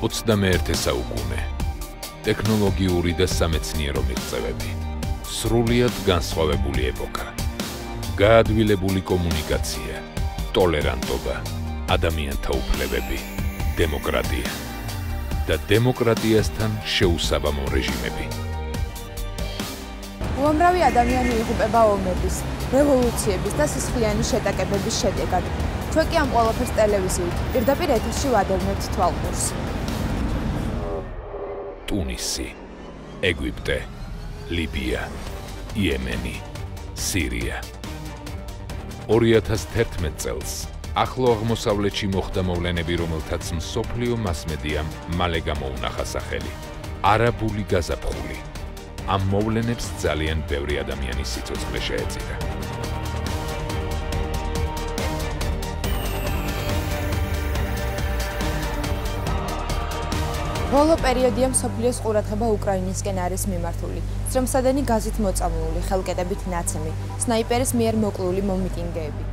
ოცდამეერთე საუკუნე. ტექნოლოგიური და სამეცნიერო მიღწევები. სრულიად განსხვავებული ეპოქა. გაადვილებული კომუნიკაცია, ტოლერანტობა, ადამიანთა უფლებები, დემოკრატია და დემოკრატიასთან შეუსაბამო რეჟიმები. უამრავი ადამიანი იღუპება ომების, რევოლუციების და სისხლიანი შეტაკებების შედეგად. ჩვენ კი ამ ყველაფერს ტელევიზიით პირდაპირ ეთერში ვადევნებთ თვალყურს. ტუნისი, ეგვიპტე, ლიბია, იემენი, სირია. 2011 წელს ახლო აღმოსავლეთში მოხდა მოვლენები, რომელთაც მსოფლიო მასმედიამ მალე გამოუნახა სახელი. არაბული გაზაფხული. ამ მოვლენებს ძალიან ბევრი ადამიანის სიცოცხლე შეეწირა. ბოლო პერიოდია მსოფლიოს ყურადღება უკრაინისკენ არის მიმართული. სრემსადენი გაზით მოწამლული, ხელკეტებით ნაცემი, სნაიპერის მიერ მოკლული მომიტინგეები.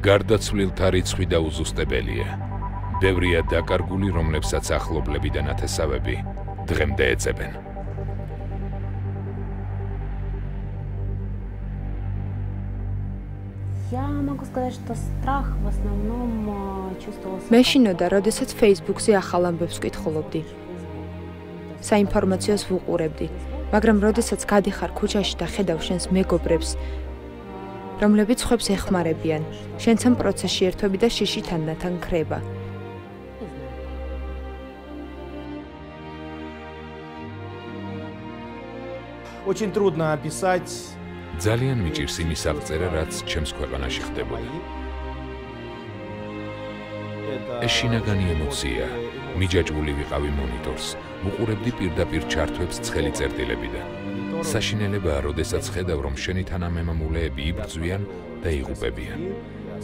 გარდაცვლილთა რიცხვი დაუზუსტებელია. ბევრია დაკარგული, რომლებსაც ახლობლები და ნათესავები დღემდე ეძებენ. მე შინოდა, როდესაც Facebook-ზე ახალ ამბებს ვკითხულობდი. საინფორმაციოს ვუყურებდი, მაგრამ როდესაც გადიხარ ქუჩაში და ხედავ შენს მეგობრებს, რომლებიც ხვებს ეხმარებიან, შენც ამ პროცესში ერთვები და შიში თანდათან ქრება. Очень трудно описать. ძალიან მიჭირს იმის აღწერა, რაც ჩემს ქვეყანაში ხდებოდა. ეს შინაგანი ემოცია. მიჯაჭვული ვიყავი მონიტორს, ვუყურებდი პირდაპირ ჩართვებს ცხელი წერტილებიდან. საშინელებაა, როდესაც ხედავ, რომ შენი თანამემამულეები იბრძვიან და იღუპებიან.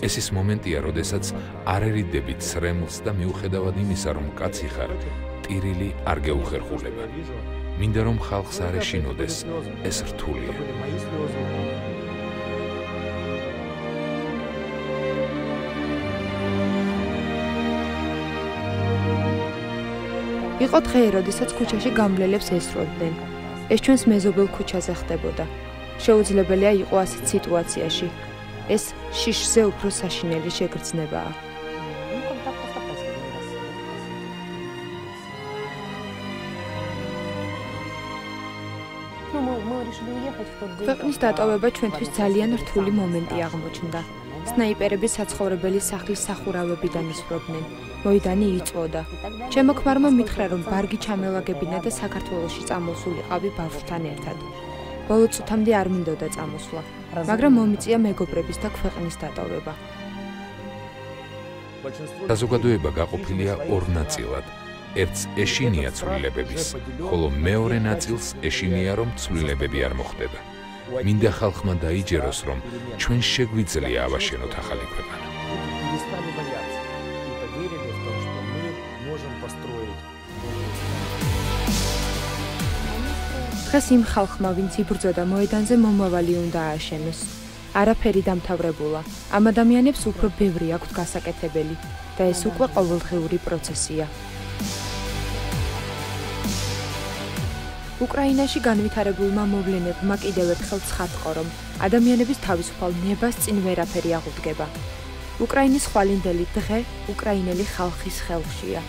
ეს ის მომენტია, როდესაც არ ერიდებით სრემლს და მიუხედავად იმისა, რომ კაცი ხარ, ტირილი არ გეუხერხულება. მინდა რომ ხალხს არ ეშინოდეს, ეს რთულია. იყო დღე, როდესაც ქუჩაში გამვლელებს ესროდნენ. ეს ჩვენს მეზობელ ქუჩაზე ხდებოდა. შეუძლებელია იყო ასეთ სიტუაციაში. ეს შიშზე უფრო საშინელი შეგრძნებაა. ქვეყნის დატოვება ჩვენთვის ძალიან რთული მომენტი აღმოჩნდა. სნაიპერები საცხოვრებელი სახლის სახურავებიდან ისვრობდნენ. მოედანი იწვოდა. ჩემო ქმარმა მითხრა, რომ ბარგი ჩამელაგებინა და საქართველოში წამოსულიყავი ბავშვთან ერთად. ბოლო წუთამდე არ მინდოდა წამოსვლა, მაგრამ მომიწია მეგობრების და ქვეყნის დატოვება. საზოგადოება გაყოფილია ორ ნაწილად. ერთს ეშინია ცვლილებების, ხოლო მეორე ნაწილს ეშინია, რომ ცვლილებები არ მოხდება. მინდა ხალხმა დაიჯეროს, რომ ჩვენ შეგვიძლია ავაშენოთ ახალი ქვეყანა. დღეს იმ ხალხმა, ვინც იბრძოდა მოედანზე, მომავალი უნდა ააშენოს. არაფერი დამთავრებულა. ამ ადამიანებს უფრო ბევრი აქვთ გასაკეთებელი და ეს უკვე ყოველდღიური პროცესია. უკრაინაში განვითარებულმა მოვლენებმა კიდევ ერთხელ ცხადყო, რომ ადამიანების თავისუფალ ნებას წინ ვერაფერი აღუდგება. უკრაინის ხვალინდელი დღე უკრაინელი ხალხის ხელშია.